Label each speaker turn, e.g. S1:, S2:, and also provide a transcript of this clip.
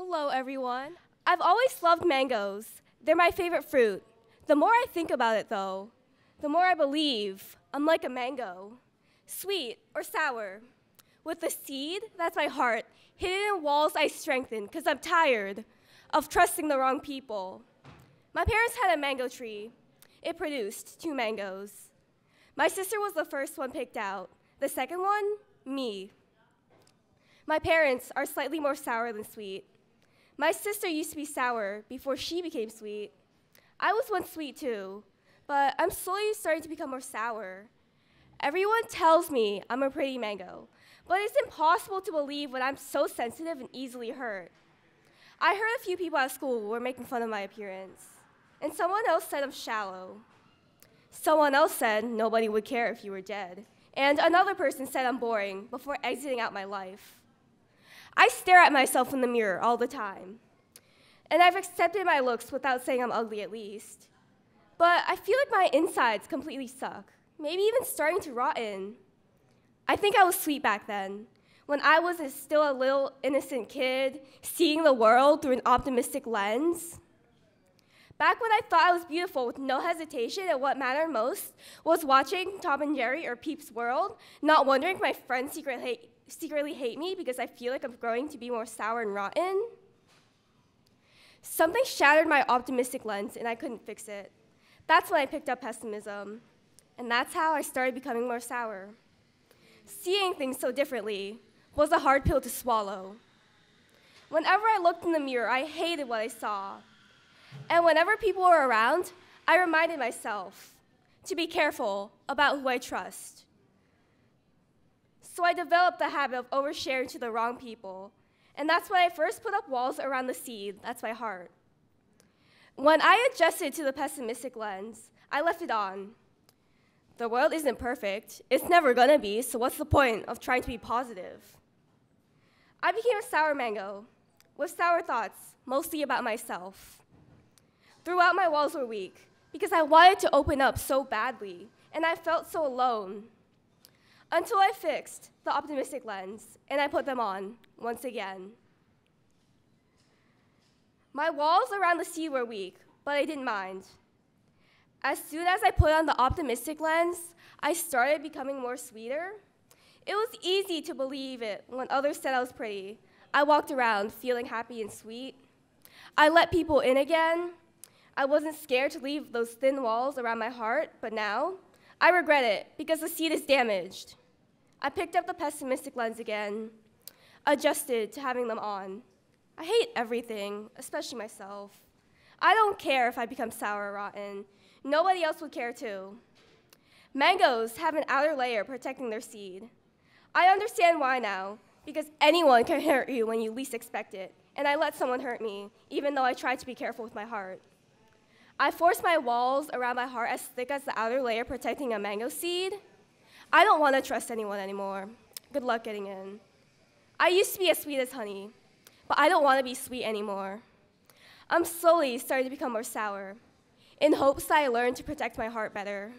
S1: Hello, everyone. I've always loved mangoes. They're my favorite fruit. The more I think about it, though, the more I believe I'm like a mango, sweet or sour. With the seed, that's my heart, hidden in walls I strengthen because I'm tired of trusting the wrong people. My parents had a mango tree. It produced 2 mangoes. My sister was the first one picked out. The second one, me. My parents are slightly more sour than sweet. My sister used to be sour before she became sweet. I was once sweet too, but I'm slowly starting to become more sour. Everyone tells me I'm a pretty mango, but it's impossible to believe when I'm so sensitive and easily hurt. I heard a few people at school were making fun of my appearance, and someone else said I'm shallow. Someone else said nobody would care if you were dead, and another person said I'm boring before exiting out my life. I stare at myself in the mirror all the time, and I've accepted my looks without saying I'm ugly at least. But I feel like my insides completely suck, maybe even starting to rotten. I think I was sweet back then, when I was still a little innocent kid, seeing the world through an optimistic lens. Back when I thought I was beautiful with no hesitation and what mattered most was watching Tom and Jerry or Peep's World, not wondering if my friends secretly hate me because I feel like I'm growing to be more sour and rotten. Something shattered my optimistic lens and I couldn't fix it. That's when I picked up pessimism, and that's how I started becoming more sour. Seeing things so differently was a hard pill to swallow. Whenever I looked in the mirror, I hated what I saw. And whenever people were around, I reminded myself to be careful about who I trust. So I developed the habit of oversharing to the wrong people, and that's when I first put up walls around the seed, that's my heart. When I adjusted to the pessimistic lens, I left it on. The world isn't perfect. It's never gonna be, so what's the point of trying to be positive? I became a sour mango, with sour thoughts, mostly about myself. Throughout, my walls were weak, because I wanted to open up so badly, and I felt so alone. Until I fixed the optimistic lens, and I put them on once again. My walls around the seed were weak, but I didn't mind. As soon as I put on the optimistic lens, I started becoming more sweeter. It was easy to believe it when others said I was pretty. I walked around feeling happy and sweet. I let people in again. I wasn't scared to leave those thin walls around my heart, but now I regret it because the seed is damaged. I picked up the pessimistic lens again, adjusted to having them on. I hate everything, especially myself. I don't care if I become sour or rotten. Nobody else would care too. Mangoes have an outer layer protecting their seed. I understand why now, because anyone can hurt you when you least expect it, and I let someone hurt me, even though I tried to be careful with my heart. I forced my walls around my heart as thick as the outer layer protecting a mango seed. I don't want to trust anyone anymore. Good luck getting in. I used to be as sweet as honey, but I don't want to be sweet anymore. I'm slowly starting to become more sour, in hopes that I learn to protect my heart better.